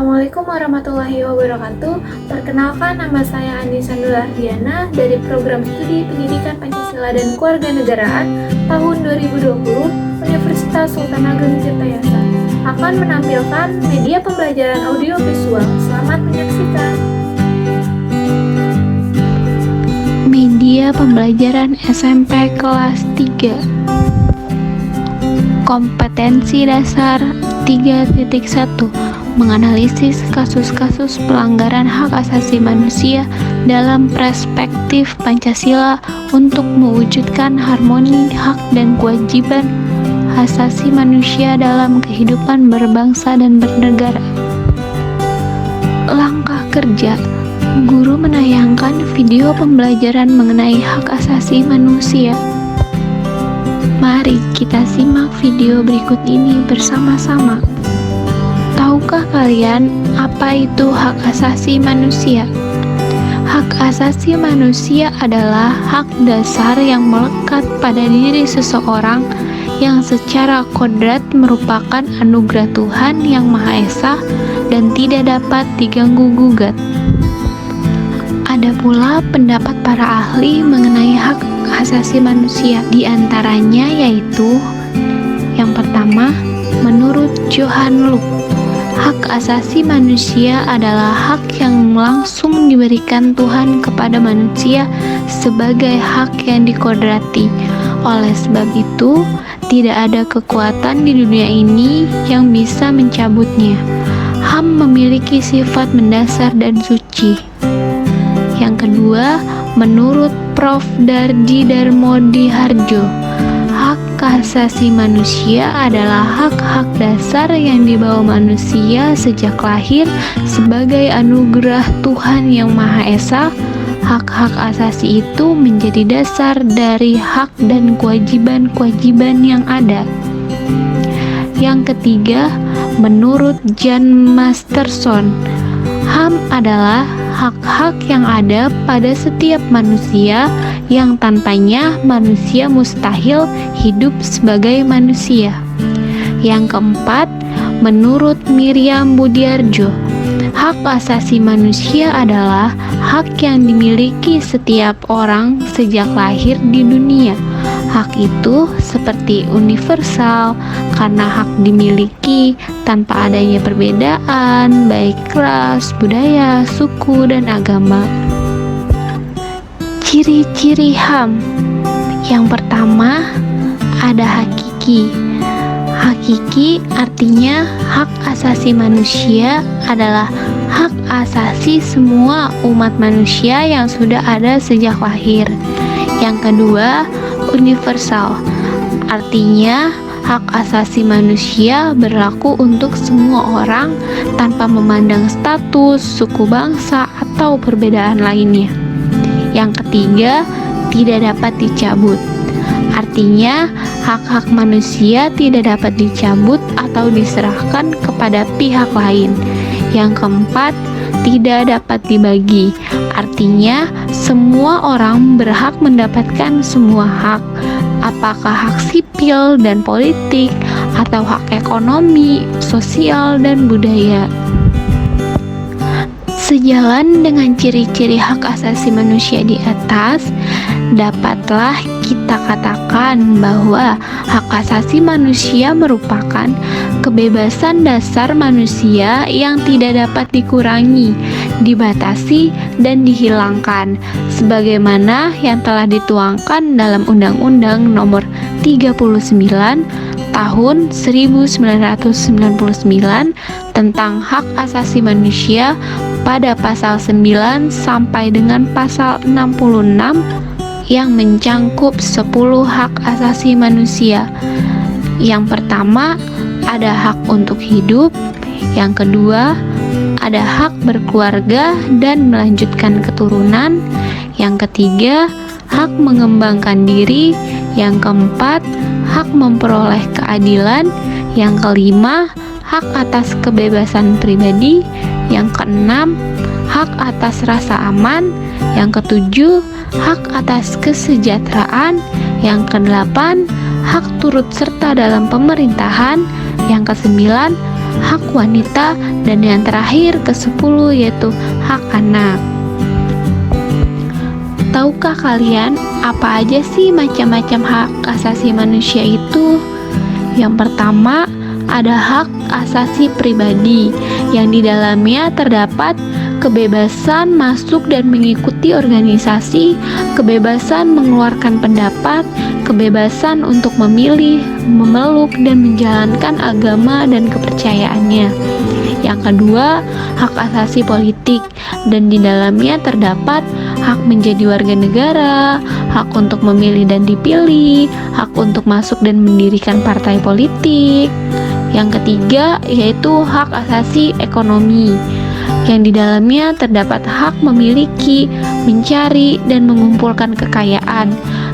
Assalamualaikum warahmatullahi wabarakatuh. Perkenalkan, nama saya Andi Sandula Ardiana dari Program Studi Pendidikan Pancasila dan Kewarganegaraan tahun 2020 Universitas Sultan Ageng Tirtayasa akan menampilkan media pembelajaran audiovisual. Selamat menyaksikan. Media pembelajaran SMP kelas 3. Kompetensi dasar 3.1, menganalisis kasus-kasus pelanggaran hak asasi manusia dalam perspektif Pancasila untuk mewujudkan harmoni hak dan kewajiban asasi manusia dalam kehidupan berbangsa dan bernegara. Langkah kerja: guru menayangkan video pembelajaran mengenai hak asasi manusia. Mari kita simak video berikut ini bersama-sama. Tahukah kalian apa itu hak asasi manusia? Hak asasi manusia adalah hak dasar yang melekat pada diri seseorang yang secara kodrat merupakan anugerah Tuhan Yang Maha Esa dan tidak dapat diganggu-gugat. Ada pula pendapat para ahli mengenai hak asasi manusia, di antaranya yaitu yang pertama, menurut Johan Luc, hak asasi manusia adalah hak yang langsung diberikan Tuhan kepada manusia sebagai hak yang dikodrati. Oleh sebab itu, tidak ada kekuatan di dunia ini yang bisa mencabutnya. HAM memiliki sifat mendasar dan suci. Yang kedua, menurut Prof. Dardi Darmodiharjo, hak asasi manusia adalah hak-hak dasar yang dibawa manusia sejak lahir sebagai anugerah Tuhan Yang Maha Esa. Hak-hak asasi itu menjadi dasar dari hak dan kewajiban-kewajiban yang ada. Yang ketiga, menurut Jan Masterson, HAM adalah hak-hak yang ada pada setiap manusia yang tanpanya manusia mustahil hidup sebagai manusia. Yang keempat, menurut Miriam Budiarjo, hak asasi manusia adalah hak yang dimiliki setiap orang sejak lahir di dunia. Hak itu seperti universal karena hak dimiliki tanpa adanya perbedaan baik ras, budaya, suku, dan agama. Ciri-ciri HAM. Yang pertama, ada hakiki. Hakiki artinya hak asasi manusia adalah hak asasi semua umat manusia yang sudah ada sejak lahir. Yang kedua, universal, artinya hak asasi manusia berlaku untuk semua orang tanpa memandang status, suku bangsa, atau perbedaan lainnya. Yang ketiga, tidak dapat dicabut, artinya hak-hak manusia tidak dapat dicabut atau diserahkan kepada pihak lain. Yang keempat, tidak dapat dibagi, artinya semua orang berhak mendapatkan semua hak, apakah hak sipil dan politik, atau hak ekonomi, sosial, dan budaya. Sejalan dengan ciri-ciri hak asasi manusia di atas, dapatlah kita katakan bahwa hak asasi manusia merupakan kebebasan dasar manusia yang tidak dapat dikurangi, dibatasi, dan dihilangkan, sebagaimana yang telah dituangkan dalam Undang-Undang Nomor 39 Tahun 1999 tentang Hak Asasi Manusia pada pasal 9 sampai dengan pasal 66 yang mencangkup 10 hak asasi manusia. Yang pertama, ada hak untuk hidup. Yang kedua, ada hak berkeluarga dan melanjutkan keturunan. Yang ketiga, hak mengembangkan diri. Yang keempat, hak memperoleh keadilan. Yang kelima, hak atas kebebasan pribadi. Yang keenam, hak atas rasa aman. Yang ketujuh, hak atas kesejahteraan. Yang kedelapan, hak turut serta dalam pemerintahan. Yang kesembilan, hak wanita, dan yang terakhir ke-10 yaitu hak anak. Tahukah kalian apa aja sih macam-macam hak asasi manusia itu? Yang pertama, ada hak asasi pribadi yang di dalamnya terdapat kebebasan masuk dan mengikuti organisasi, kebebasan mengeluarkan pendapat, kebebasan untuk memilih, memeluk, dan menjalankan agama dan kepercayaannya. Yang kedua, hak asasi politik, dan di dalamnya terdapat hak menjadi warga negara, hak untuk memilih dan dipilih, hak untuk masuk dan mendirikan partai politik. Yang ketiga, yaitu hak asasi ekonomi, yang di dalamnya terdapat hak memiliki, mencari, dan mengumpulkan kekayaan,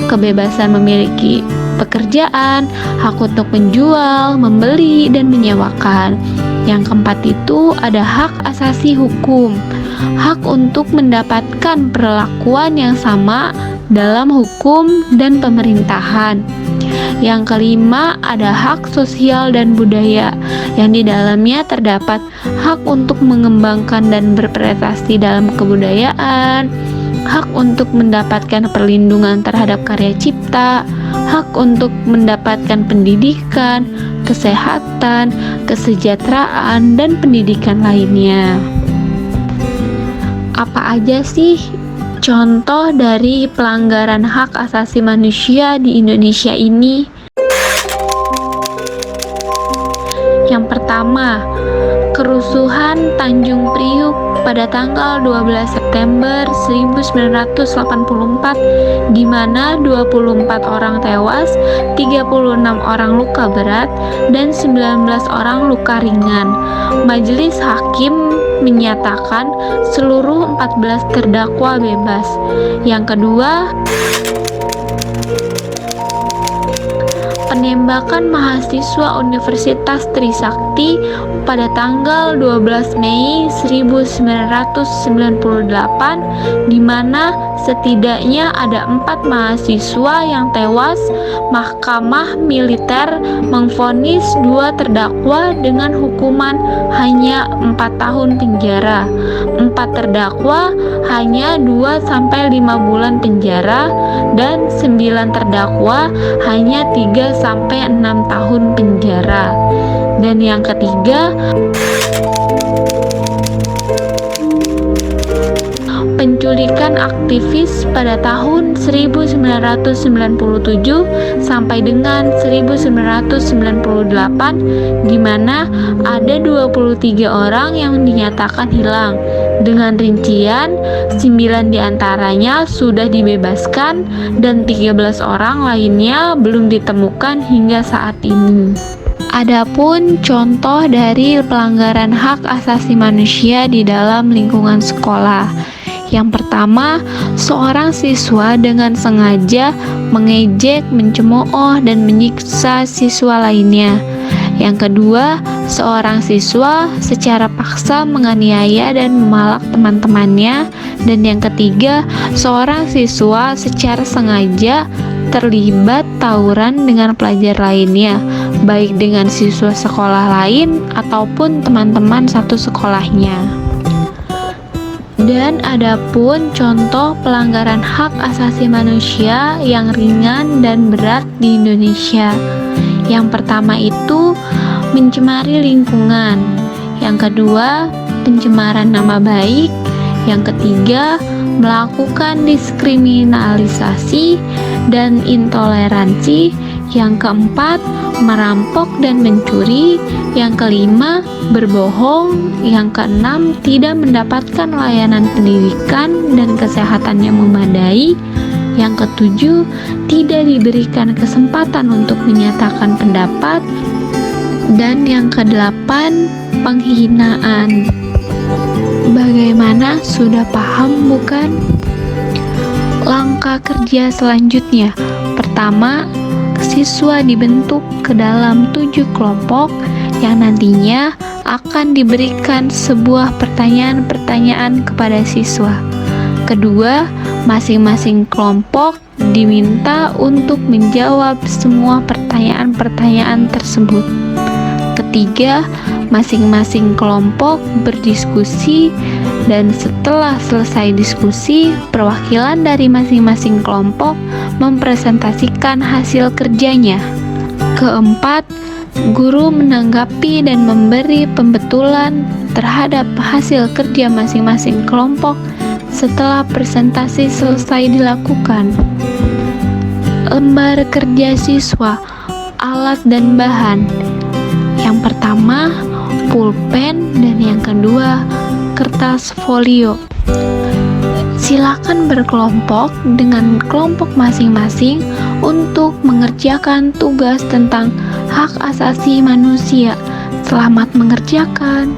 kebebasan memiliki pekerjaan, hak untuk menjual, membeli, dan menyewakan. Yang keempat itu ada hak asasi hukum, hak untuk mendapatkan perlakuan yang sama dalam hukum dan pemerintahan. Yang kelima ada hak sosial dan budaya, yang di dalamnya terdapat hak untuk mengembangkan dan berprestasi dalam kebudayaan, hak untuk mendapatkan perlindungan terhadap karya cipta, hak untuk mendapatkan pendidikan, kesehatan, kesejahteraan, dan pendidikan lainnya. Apa aja sih contoh dari pelanggaran hak asasi manusia di Indonesia ini? Yang pertama, kerusuhan Tanjung Priuk pada tanggal 12 September 1984, di mana 24 orang tewas, 36 orang luka berat, dan 19 orang luka ringan. Majelis hakim menyatakan seluruh 14 terdakwa bebas. Yang kedua, penembakan mahasiswa Universitas Trisakti pada tanggal 12 Mei 1998, di mana setidaknya ada 4 mahasiswa yang tewas. Mahkamah militer memvonis 2 terdakwa dengan hukuman hanya 4 tahun penjara. 4 terdakwa hanya 2-5 bulan penjara, dan 9 terdakwa hanya 3-6 tahun penjara. Dan yang ketiga, penculikan aktivis pada tahun 1997 sampai dengan 1998, di mana ada 23 orang yang dinyatakan hilang. Dengan rincian, 9 diantaranya sudah dibebaskan dan 13 orang lainnya belum ditemukan hingga saat ini. Adapun contoh dari pelanggaran hak asasi manusia di dalam lingkungan sekolah. Yang pertama, seorang siswa dengan sengaja mengejek, mencemooh, dan menyiksa siswa lainnya. Yang kedua, seorang siswa secara paksa menganiaya dan memalak teman-temannya. Dan yang ketiga, seorang siswa secara sengaja terlibat tawuran dengan pelajar lainnya, baik dengan siswa sekolah lain ataupun teman-teman satu sekolahnya. Dan adapun contoh pelanggaran hak asasi manusia yang ringan dan berat di Indonesia. Yang pertama itu mencemari lingkungan. Yang kedua, pencemaran nama baik. Yang ketiga, melakukan diskriminalisasi dan intoleransi. Yang keempat, merampok dan mencuri. Yang kelima, berbohong. Yang keenam, tidak mendapatkan layanan pendidikan dan kesehatan yang memadai. Yang ketujuh, tidak diberikan kesempatan untuk menyatakan pendapat. Dan yang kedelapan, penghinaan. Bagaimana, sudah paham bukan? Langkah kerja selanjutnya, pertama, siswa dibentuk ke dalam 7 kelompok yang nantinya akan diberikan sebuah pertanyaan-pertanyaan kepada siswa. Kedua, masing-masing kelompok diminta untuk menjawab semua pertanyaan-pertanyaan tersebut. Ketiga, Masing-masing kelompok berdiskusi, dan setelah selesai diskusi, perwakilan dari masing-masing kelompok mempresentasikan hasil kerjanya. Keempat, guru menanggapi dan memberi pembetulan terhadap hasil kerja masing-masing kelompok setelah presentasi selesai dilakukan. Lembar kerja siswa, alat dan bahan. Yang pertama, pulpen, dan yang kedua, kertas folio. Silakan berkelompok dengan kelompok masing-masing untuk mengerjakan tugas tentang hak asasi manusia. Selamat mengerjakan.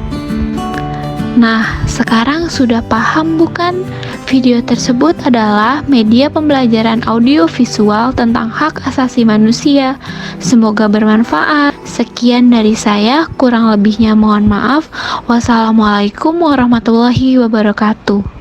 Nah, sekarang sudah paham bukan? Video tersebut adalah media pembelajaran audiovisual tentang hak asasi manusia. Semoga bermanfaat. Sekian dari saya, kurang lebihnya mohon maaf. Wassalamualaikum warahmatullahi wabarakatuh.